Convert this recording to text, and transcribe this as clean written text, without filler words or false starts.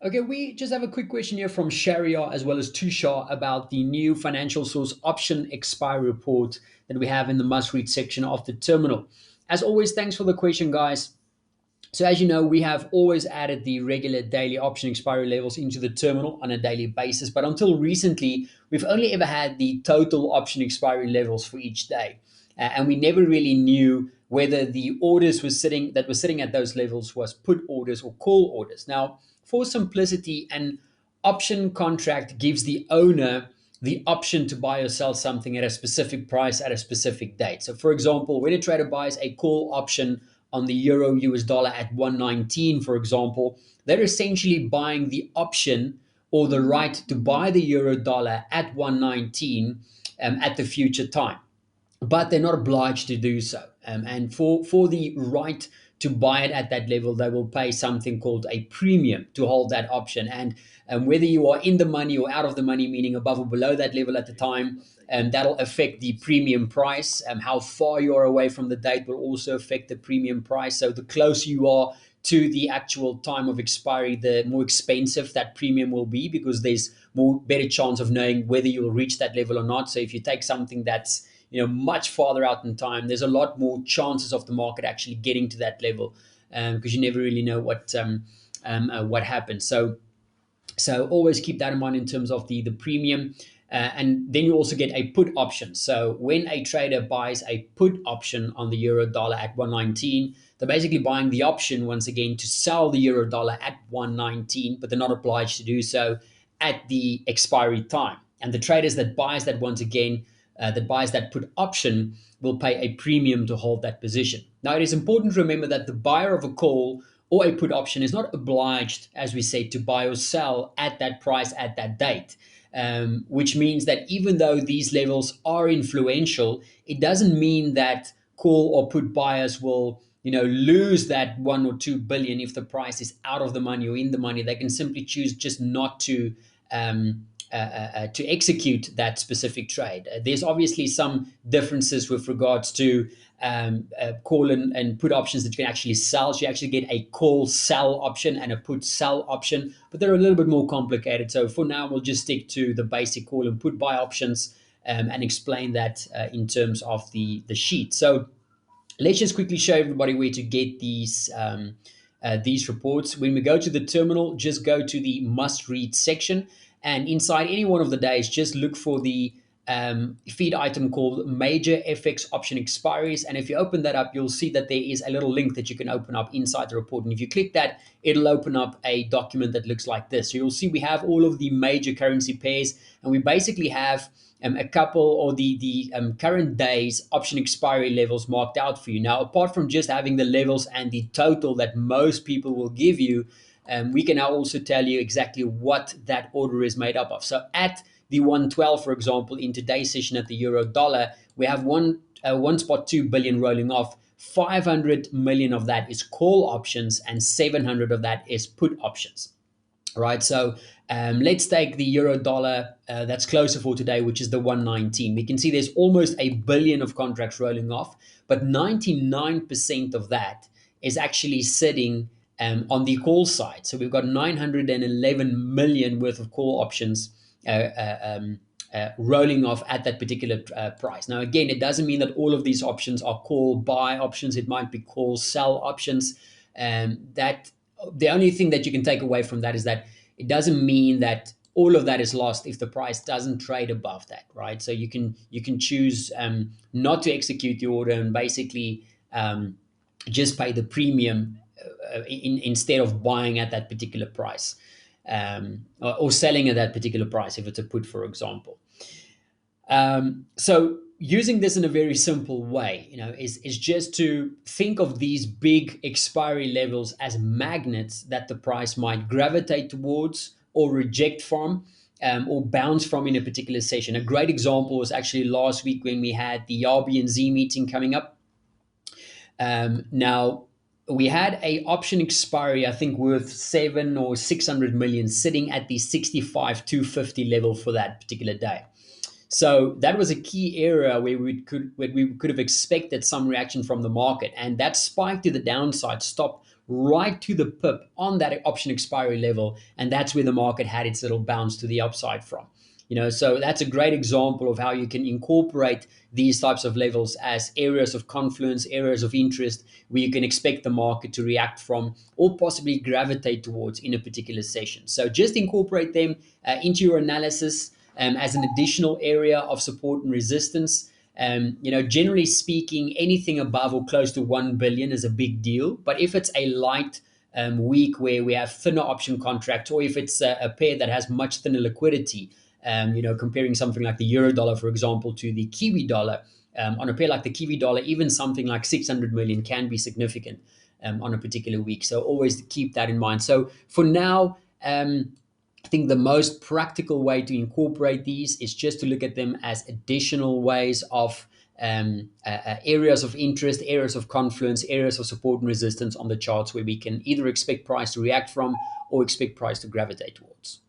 Okay, we just have a quick question here from Sharia as well as Tushar about the new financial source option expiry report that we have in the must read section of the terminal. As always, thanks for the question, guys. So as you know, we have always added the regular daily option expiry levels into the terminal on a daily basis. But until recently, we've only ever had the total option expiry levels for each day. And we never really knew whether the orders were sitting at those levels was put orders or call orders. Now, for simplicity, an option contract gives the owner the option to buy or sell something at a specific price at a specific date. So, for example, when a trader buys a call option on the euro US dollar at 119, for example, they're essentially buying the option or the right to buy the euro dollar at 119 at the future time, but they're not obliged to do so. And for the right to buy it at that level, they will pay something called a premium to hold that option. And whether you are in the money or out of the money, meaning above or below that level at the time, that'll affect the premium price. How far you are away from the date will also affect the premium price. So the closer you are to the actual time of expiry, the more expensive that premium will be, because there's more better chance of knowing whether you'll reach that level or not. So if you take something that's much farther out in time, there's a lot more chances of the market actually getting to that level, because you never really know what happens. So always keep that in mind in terms of the premium. And then you also get a put option. So when a trader buys a put option on the euro dollar at 119, they're basically buying the option once again to sell the euro dollar at 119, but they're not obliged to do so at the expiry time. And the traders that buys that once again, that buys that put option, will pay a premium to hold that position. Now, it is important to remember that the buyer of a call or a put option is not obliged, as we say, to buy or sell at that price at that date. Which means that even though these levels are influential, it doesn't mean that call or put buyers will lose that 1 or 2 billion if the price is out of the money or in the money. They can simply choose just not to execute that specific trade. There's obviously some differences with regards to call and put options that you can actually sell. So you actually get a call sell option and a put sell option, but they're a little bit more complicated. So for now, we'll just stick to the basic call and put buy options, and explain that in terms of the sheet. So let's just quickly show everybody where to get these reports. When we go to the terminal, just go to the must read section, and inside any one of the days, just look for the feed item called major FX option expiries. And if you open that up, you'll see that there is a little link that you can open up inside the report. And if you click that, it'll open up a document that looks like this. So you'll see we have all of the major currency pairs, and we basically have a couple or the current day's option expiry levels marked out for you. Now, apart from just having the levels and the total that most people will give you, we can now also tell you exactly what that order is made up of. So at the 112, for example, in today's session at the euro dollar, we have 1.2 billion rolling off. 500 million of that is call options, and 700 of that is put options. Right, so let's take the euro dollar that's closer for today, which is the 119. We can see there's almost a billion of contracts rolling off, but 99% of that is actually sitting on the call side. So we've got 911 million worth of call options rolling off at that particular price. Now, again, it doesn't mean that all of these options are call buy options. It might be call sell options. That the only thing that you can take away from that is that it doesn't mean that all of that is lost if the price doesn't trade above that, right? So you can choose not to execute the order and basically just pay the premium instead of buying at that particular price, or selling at that particular price if it's a put, for example. So using this in a very simple way, is just to think of these big expiry levels as magnets that the price might gravitate towards or reject from, or bounce from in a particular session. A great example was actually last week when we had the RBNZ meeting coming up. Now, we had a option expiry, I think, worth 7 or 600 million sitting at the 65 250 level for that particular day. So that was a key area where we could have expected some reaction from the market, and that spike to the downside stopped right to the pip on that option expiry level, and that's where the market had its little bounce to the upside from. So that's a great example of how you can incorporate these types of levels as areas of confluence, areas of interest where you can expect the market to react from or possibly gravitate towards in a particular session. So just incorporate them into your analysis as an additional area of support and resistance. Generally speaking, anything above or close to 1 billion is a big deal. But if it's a light week where we have thinner option contracts, or if it's a pair that has much thinner liquidity, comparing something like the euro dollar, for example, to the Kiwi dollar, on a pair like the Kiwi dollar, even something like 600 million can be significant on a particular week. So always keep that in mind. So for now, I think the most practical way to incorporate these is just to look at them as additional ways of areas of interest, areas of confluence, areas of support and resistance on the charts where we can either expect price to react from or expect price to gravitate towards.